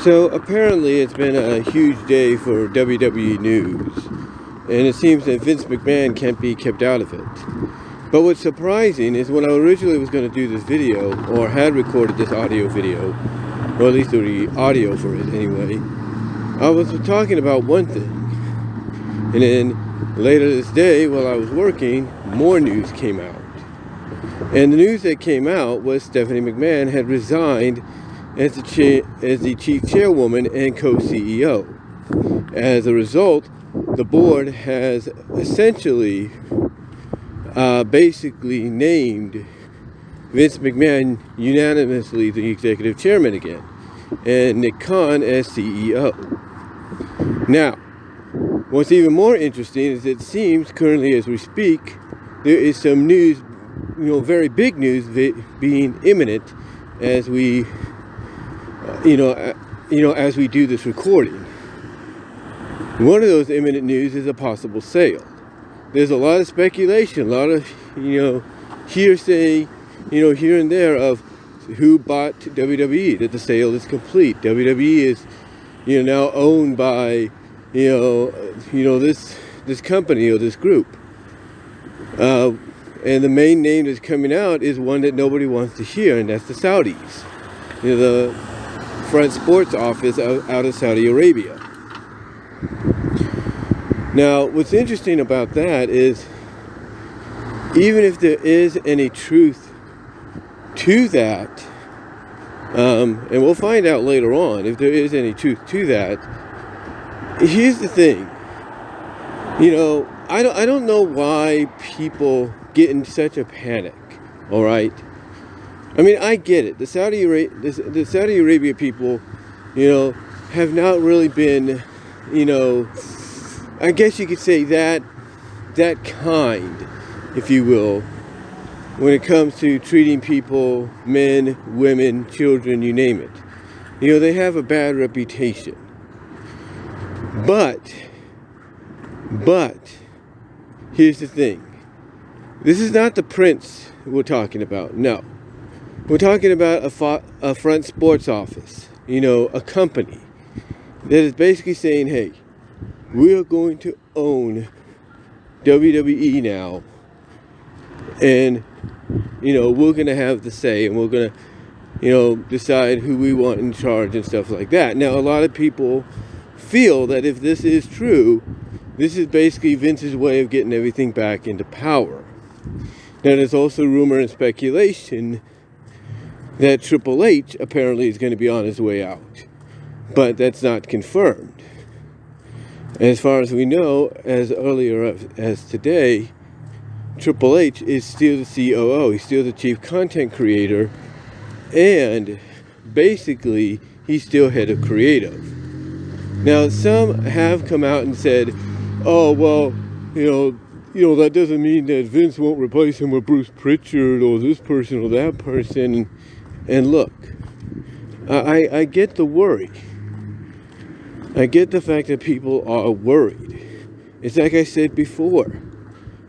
So apparently it's been a huge day for WWE news, and it seems that Vince McMahon can't be kept out of it. But what's surprising is when I originally was going to do this video, or had recorded this audio video, or at least the audio for it anyway, I was talking about one thing. And then later this day, while I was working, more news came out. And the news that came out was Stephanie McMahon had resigned as the chief chairwoman and co-CEO. As a result, the board has essentially basically named Vince McMahon unanimously the executive chairman again, and Nick Khan as CEO. Now, what's even more interesting is it seems currently as we speak, there is some news, very big news being imminent as we as we do this recording. One of those imminent news is a possible sale. There's a lot of speculation, a lot of, hearsay, here and there of who bought WWE, that the sale is complete. WWE is, now owned by, this company or this group. And the main name that's coming out is one that nobody wants to hear, and that's the Saudis. The front sports office out of Saudi Arabia. Now, what's interesting about that is, even if there is any truth to that, and we'll find out later on if there is any truth to that, here's the thing. I don't know why people get in such a panic, all right? I mean, I get it. The Saudi Arabia people, have not really been, I guess you could say that kind, if you will, when it comes to treating people, men, women, children, you name it. They have a bad reputation. But, here's the thing. This is not the prince we're talking about, no. We're talking about a front sports office, a company that is basically saying, hey, we are going to own WWE now, and, we're going to have the say, and we're going to, decide who we want in charge and stuff like that. Now, a lot of people feel that if this is true, this is basically Vince's way of getting everything back into power. Now, there's also rumor and speculation that Triple H apparently is going to be on his way out. But that's not confirmed. As far as we know, as earlier as today, Triple H is still the COO. He's still the chief content creator. And basically, he's still head of creative. Now, some have come out and said, oh, well, that doesn't mean that Vince won't replace him with Bruce Pritchard or this person or that person. And look, I get the worry. I get the fact that people are worried. It's like I said before,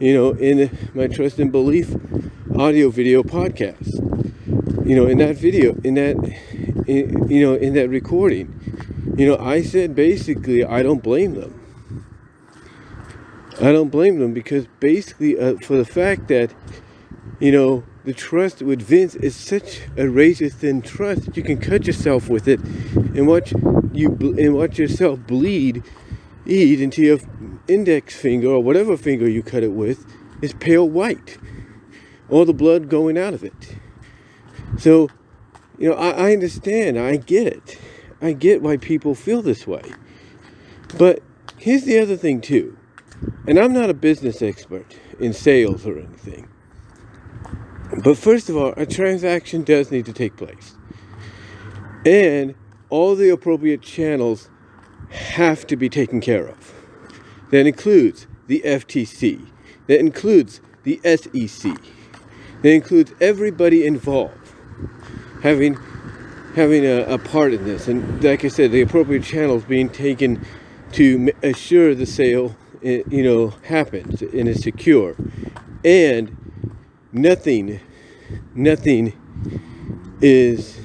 in my Trust and Belief audio video podcast. In that video, in that recording, I said basically I don't blame them. I don't blame them because basically for the fact that, the trust with Vince is such a razor-thin trust that you can cut yourself with it and watch yourself bleed until your index finger or whatever finger you cut it with is pale white. All the blood going out of it. So, I understand. I get it. I get why people feel this way. But here's the other thing too. And I'm not a business expert in sales or anything. But first of all, a transaction does need to take place. And all the appropriate channels have to be taken care of. That includes the FTC. That includes the SEC. That includes everybody involved having a part in this. And like I said, the appropriate channels being taken to assure the sale, happens and is secure. And nothing is,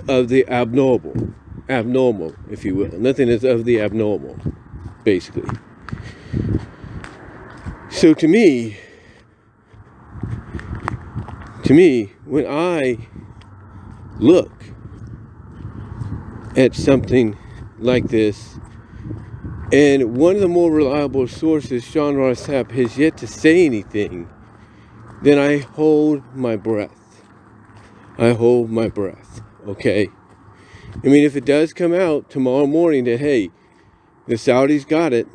of the abnormal. abnormal, if you will. Nothing is of the abnormal, basically. So to me, when I look at something like this, and one of the more reliable sources, Sean Ross Sapp, has yet to say anything, then I hold my breath. Okay? I mean, if it does come out tomorrow morning that, hey, the Saudis got it,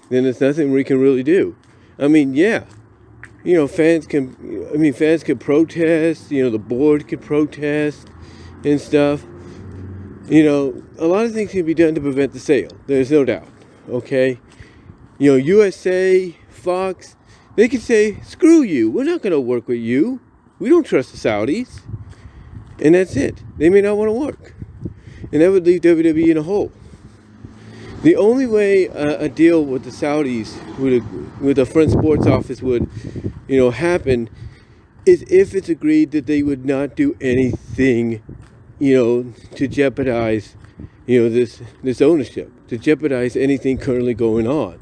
then there's nothing we can really do. I mean, yeah, fans can protest, the board could protest and stuff. A lot of things can be done to prevent the sale. There's no doubt. Okay? USA, Fox, they could say, screw you. We're not going to work with you. We don't trust the Saudis. And that's it. They may not want to work. And that would leave WWE in a hole. The only way a deal with the Saudis, with a front sports office would, happen is if it's agreed that they would not do anything, to jeopardize, this ownership, to jeopardize anything currently going on.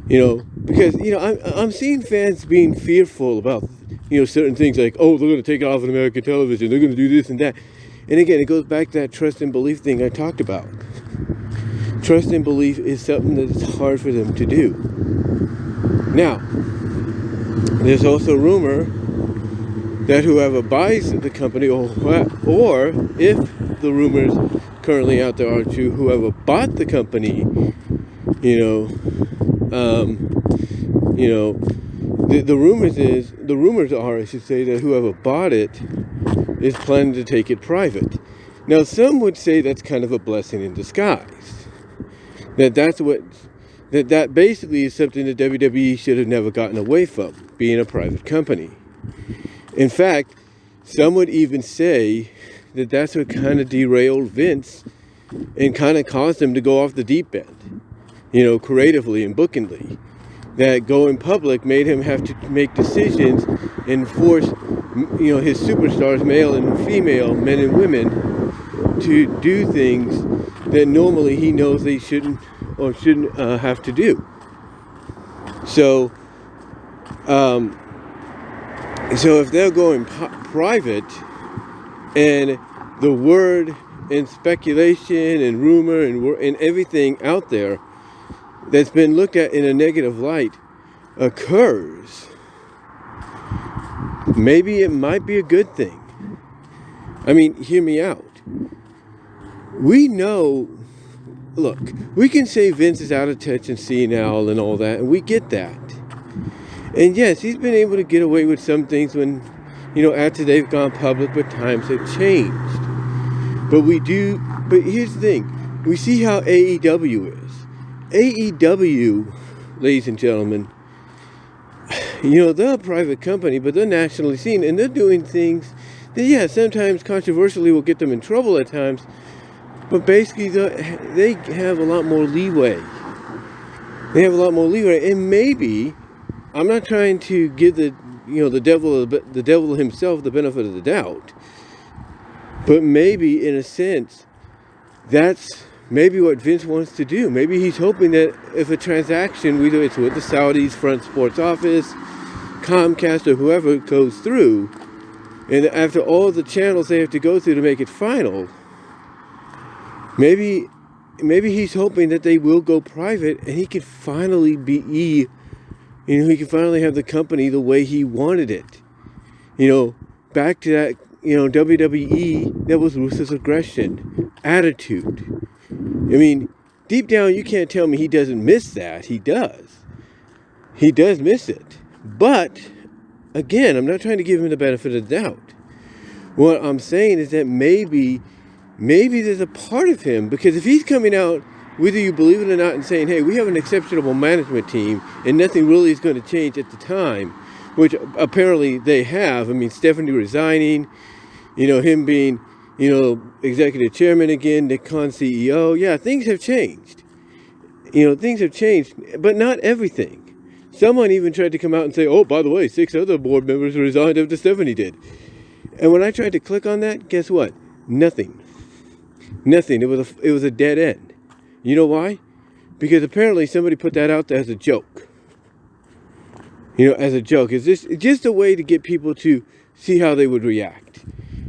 Because, I'm seeing fans being fearful about, certain things like, oh, they're going to take it off of American television, they're going to do this and that. And again, it goes back to that trust and belief thing I talked about. Trust and belief is something that's hard for them to do. Now, there's also rumor that whoever buys the company, or if the rumors currently out there are true, whoever bought the company, the rumors are, I should say, that whoever bought it is planning to take it private. Now, some would say that's kind of a blessing in disguise. That basically is something that WWE should have never gotten away from, being a private company. In fact, some would even say that that's what kind of derailed Vince and kind of caused him to go off the deep end, creatively and bookingly. That going public made him have to make decisions and force, his superstars, male and female, men and women, to do things that normally he knows they shouldn't have to do. So if they're going private, and the word and speculation and rumor and everything out there that's been looked at in a negative light occurs, maybe it might be a good thing. I mean, hear me out. We know, look, we can say Vince is out of touch and senile and all that, and we get that. And yes, he's been able to get away with some things when, after they've gone public, but times have changed. But here's the thing. We see how AEW is. AEW, ladies and gentlemen, they're a private company, but they're nationally seen, and they're doing things that, sometimes controversially will get them in trouble at times, but basically they have a lot more leeway. And maybe, I'm not trying to give the devil himself the benefit of the doubt, but maybe, in a sense, that's maybe what Vince wants to do. Maybe he's hoping that if a transaction, whether it's with the Saudis, front sports office, Comcast, or whoever goes through, and after all the channels they have to go through to make it final, maybe he's hoping that they will go private and he can finally he can finally have the company the way he wanted it. Back to that, WWE, that was ruthless aggression, attitude. I mean, deep down, you can't tell me he doesn't miss that. He does. He does miss it. But, again, I'm not trying to give him the benefit of the doubt. What I'm saying is that maybe there's a part of him, because if he's coming out, whether you believe it or not, and saying, hey, we have an exceptional management team, and nothing really is going to change at the time, which apparently they have. I mean, Stephanie resigning, him being, executive chairman again, Nick Khan CEO. Yeah, things have changed. Things have changed, but not everything. Someone even tried to come out and say, oh, by the way, 6 other board members resigned after Stephanie did. And when I tried to click on that, guess what? Nothing. Nothing. It was a dead end. You know why? Because apparently somebody put that out there as a joke. As a joke. It's just a way to get people to see how they would react.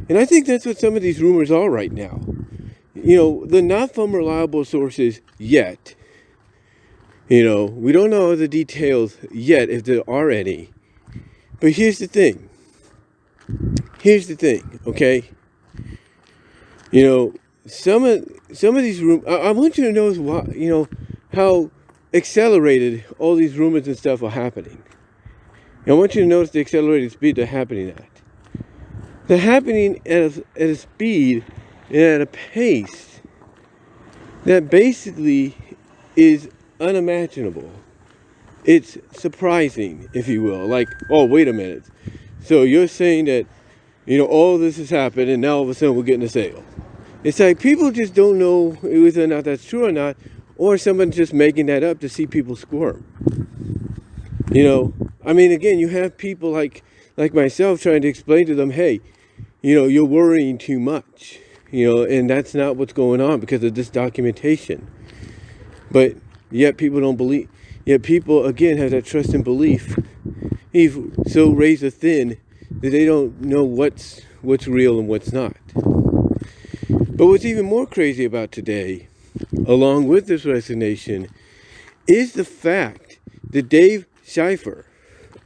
And I think that's what some of these rumors are right now. They're not from reliable sources yet. We don't know the details yet, if there are any. But here's the thing. Okay? Some of these rumors, I want you to know why, how accelerated all these rumors and stuff are happening. I want you to notice the accelerated speed they're happening at. They're happening at a speed and at a pace that basically is unimaginable. It's surprising, if you will. Like, oh, wait a minute. So you're saying that, all this has happened and now all of a sudden we're getting a sale. It's like people just don't know whether or not that's true or not, or someone's just making that up to see people squirm. Again, you have people like myself trying to explain to them, hey, you're worrying too much, and that's not what's going on because of this documentation. But yet people don't believe. Yet people, again, have that trust and belief. He's so razor thin that they don't know what's real and what's not. But what's even more crazy about today, along with this resignation, is the fact that Dave Schiffer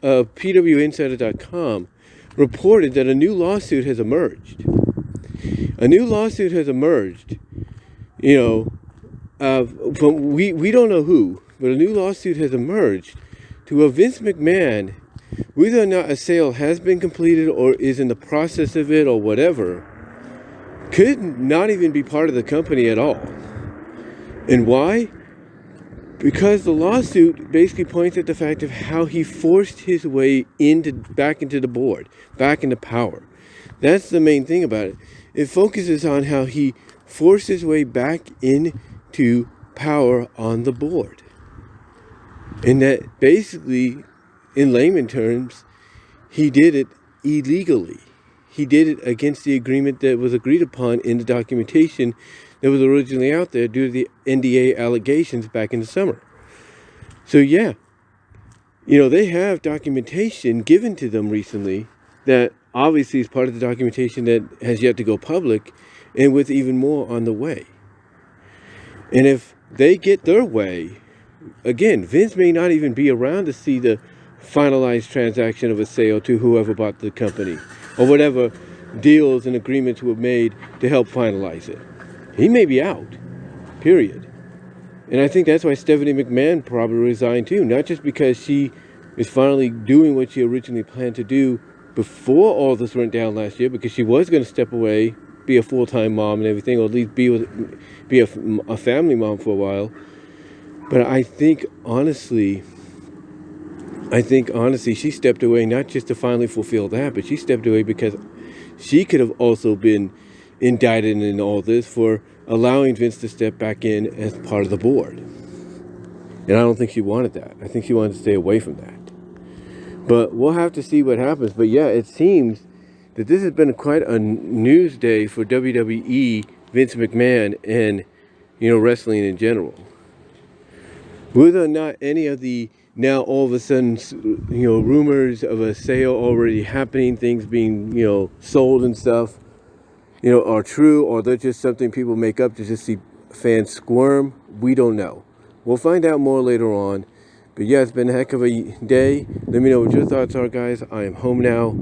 of PWInsider.com reported that a new lawsuit has emerged. A new lawsuit has emerged, from we don't know who, but a new lawsuit has emerged to Vince McMahon, whether or not a sale has been completed or is in the process of it or whatever, could not even be part of the company at all. And why? Because the lawsuit basically points at the fact of how he forced his way back into the board, back into power. That's the main thing about it. It focuses on how he forced his way back into power on the board. And that basically, in layman terms, he did it illegally. He did it against the agreement that was agreed upon in the documentation that was originally out there due to the NDA allegations back in the summer. So yeah, they have documentation given to them recently that obviously is part of the documentation that has yet to go public, and with even more on the way. And if they get their way, again, Vince may not even be around to see the finalized transaction of a sale to whoever bought the company, or whatever deals and agreements were made to help finalize it. He may be out, period. And I think that's why Stephanie McMahon probably resigned too, not just because she is finally doing what she originally planned to do before all this went down last year, because she was going to step away, be a full-time mom and everything, or at least be a family mom for a while. But I think honestly, she stepped away not just to finally fulfill that, but she stepped away because she could have also been indicted in all this for allowing Vince to step back in as part of the board. And I don't think she wanted that. I think she wanted to stay away from that. But we'll have to see what happens. But yeah, it seems that this has been quite a news day for WWE, Vince McMahon, and, wrestling in general. Whether or not any of the now all of a sudden, rumors of a sale already happening, things being, sold and stuff, are true, or they're just something people make up to just see fans squirm, we don't know. We'll find out more later on. But yeah, it's been a heck of a day. Let me know what your thoughts are, guys. I am home now.